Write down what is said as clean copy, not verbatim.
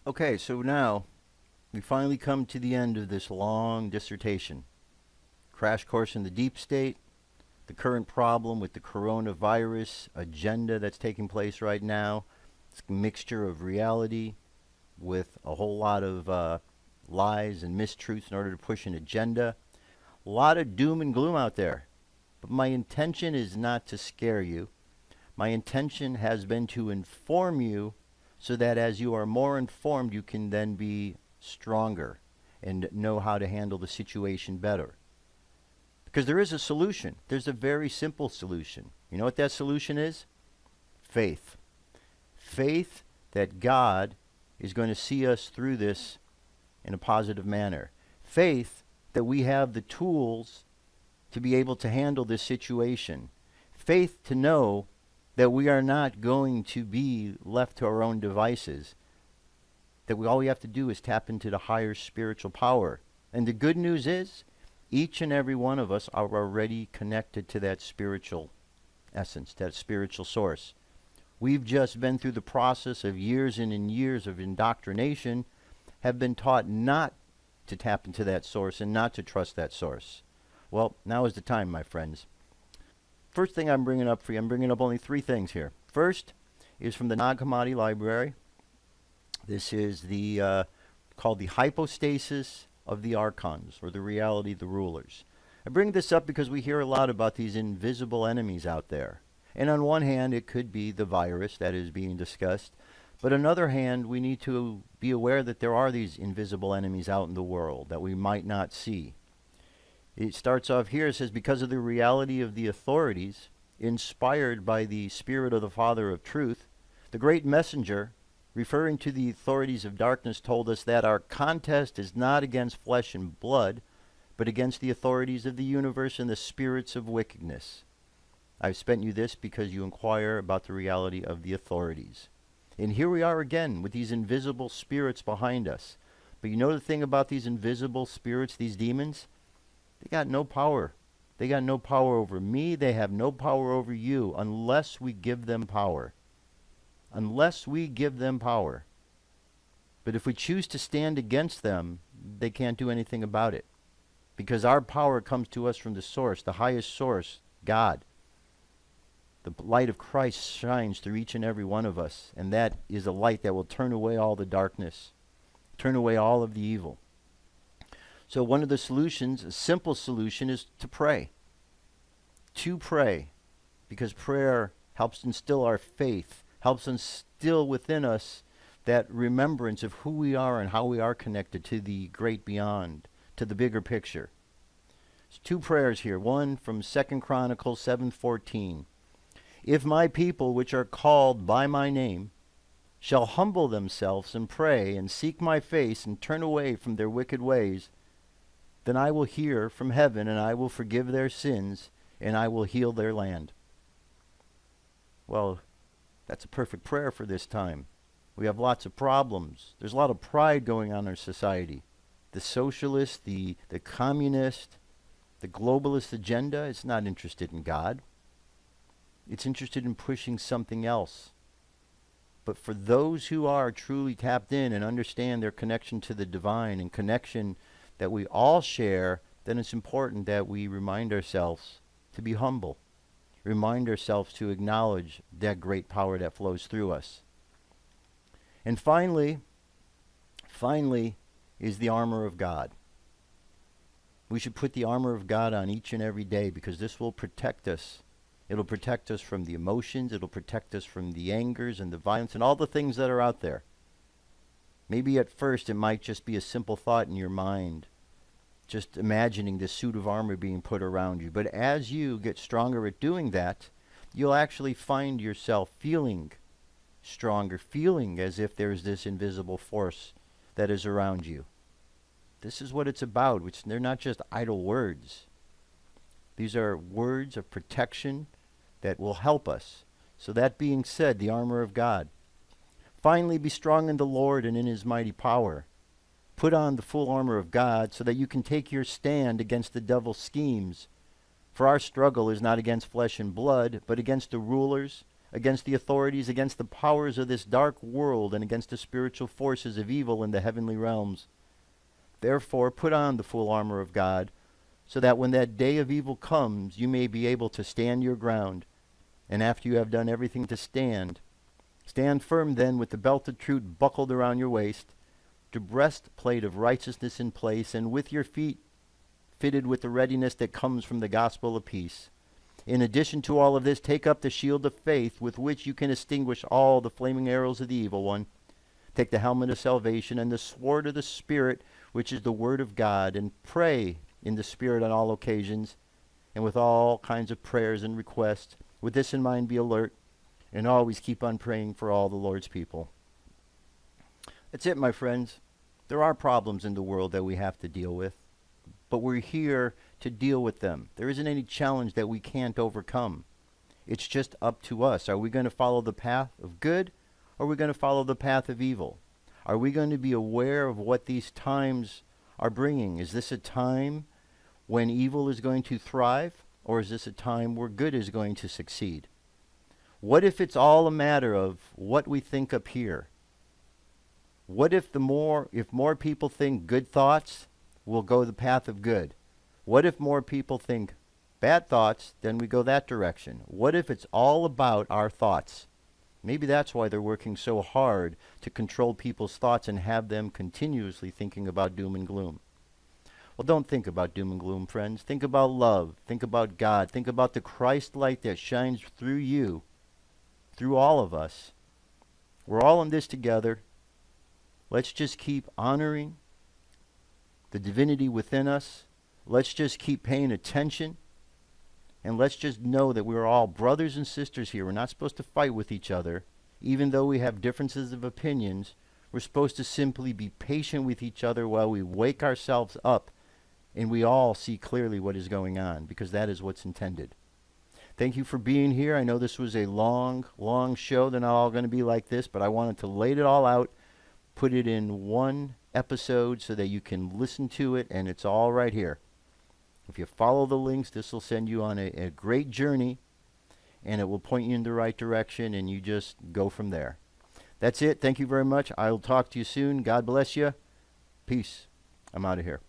Okay, so now we finally come to the end of this long dissertation. Crash course in the deep state, the current problem with the coronavirus agenda that's taking place right now. It's a mixture of reality with a whole lot of lies and mistruths in order to push an agenda. A lot of doom and gloom out there. But my intention is not to scare you. My intention has been to inform you so that as you are more informed, you can then be stronger and know how to handle the situation better. Because there is a solution. There's a very simple solution. You know what that solution is? Faith. Faith that God is going to see us through this in a positive manner. Faith that we have the tools to be able to handle this situation. Faith to know that we are not going to be left to our own devices. That all we have to do is tap into the higher spiritual power. And the good news is, each and every one of us are already connected to that spiritual essence, that spiritual source. We've just been through the process of years and years of indoctrination, have been taught not to tap into that source and not to trust that source. Well, now is the time, my friends. First thing I'm bringing up for you, I'm bringing up only 3 things here. First is from the Nag Hammadi library. This is the called the Hypostasis of the Archons, or the reality of the rulers. I bring this up because we hear a lot about these invisible enemies out there. And on one hand, it could be the virus that is being discussed. But on the other hand, we need to be aware that there are these invisible enemies out in the world that we might not see. It starts off here, it says, because of the reality of the authorities, inspired by the Spirit of the Father of Truth, the great messenger, referring to the authorities of darkness, told us that our contest is not against flesh and blood, but against the authorities of the universe and the spirits of wickedness. I've spent you this because you inquire about the reality of the authorities. And here we are again with these invisible spirits behind us. But you know the thing about these invisible spirits, these demons? They got no power. They got no power over me. They have no power over you unless we give them power. Unless we give them power. But if we choose to stand against them, they can't do anything about it. Because our power comes to us from the source, the highest source, God. The light of Christ shines through each and every one of us, and that is a light that will turn away all the darkness, turn away all of the evil. So one of the solutions, a simple solution, is to pray. To pray, because prayer helps instill our faith, helps instill within us that remembrance of who we are and how we are connected to the great beyond, to the bigger picture. There's 2 prayers here. One from 2 Chronicles 7:14. If my people, which are called by my name, shall humble themselves and pray and seek my face and turn away from their wicked ways, then I will hear from heaven and I will forgive their sins and I will heal their land. Well, that's a perfect prayer for this time. We have lots of problems. There's a lot of pride going on in our society. The socialist, the communist, the globalist agenda is not interested in God. It's interested in pushing something else. But for those who are truly tapped in and understand their connection to the divine and connection that we all share, then it's important that we remind ourselves to be humble. Remind ourselves to acknowledge that great power that flows through us. And finally is the armor of God. We should put the armor of God on each and every day because this will protect us. It'll protect us from the emotions. It'll protect us from the angers and the violence and all the things that are out there. Maybe at first it might just be a simple thought in your mind, just imagining this suit of armor being put around you. But as you get stronger at doing that, you'll actually find yourself feeling stronger, feeling as if there's this invisible force that is around you. This is what it's about. They're not just idle words. These are words of protection that will help us. So that being said, the armor of God. Finally, be strong in the Lord and in his mighty power. Put on the full armor of God so that you can take your stand against the devil's schemes. For our struggle is not against flesh and blood, but against the rulers, against the authorities, against the powers of this dark world, and against the spiritual forces of evil in the heavenly realms. Therefore, put on the full armor of God, so that when that day of evil comes, you may be able to stand your ground. And after you have done everything to stand, stand firm then with the belt of truth buckled around your waist, the breastplate of righteousness in place, and with your feet fitted with the readiness that comes from the gospel of peace. In addition to all of this, take up the shield of faith with which you can extinguish all the flaming arrows of the evil one. Take the helmet of salvation and the sword of the Spirit, which is the word of God, and pray in the Spirit on all occasions, and with all kinds of prayers and requests. With this in mind, be alert, and always keep on praying for all the Lord's people. That's it, my friends. There are problems in the world that we have to deal with, but we're here to deal with them. There isn't any challenge that we can't overcome. It's just up to us. Are we going to follow the path of good, or are we going to follow the path of evil? Are we going to be aware of what these times are bringing? Is this a time when evil is going to thrive, or is this a time where good is going to succeed? What if it's all a matter of what we think up here? What if more people think good thoughts, we'll go the path of good? What if more people think bad thoughts, then we go that direction? What if it's all about our thoughts? Maybe that's why they're working so hard to control people's thoughts and have them continuously thinking about doom and gloom. Well, don't think about doom and gloom, friends. Think about love. Think about God. Think about the Christ light that shines through you, through all of us. We're all in this together. Let's just keep honoring the divinity within us. Let's just keep paying attention. And let's just know that we're all brothers and sisters here. We're not supposed to fight with each other. Even though we have differences of opinions, we're supposed to simply be patient with each other while we wake ourselves up and we all see clearly what is going on, because that is what's intended. Thank you for being here. I know this was a long, long show. They're not all going to be like this, but I wanted to lay it all out, put it in one episode so that you can listen to it, and it's all right here. If you follow the links, this will send you on a great journey, and it will point you in the right direction, and you just go from there. That's it. Thank you very much. I'll talk to you soon. God bless you. Peace. I'm out of here.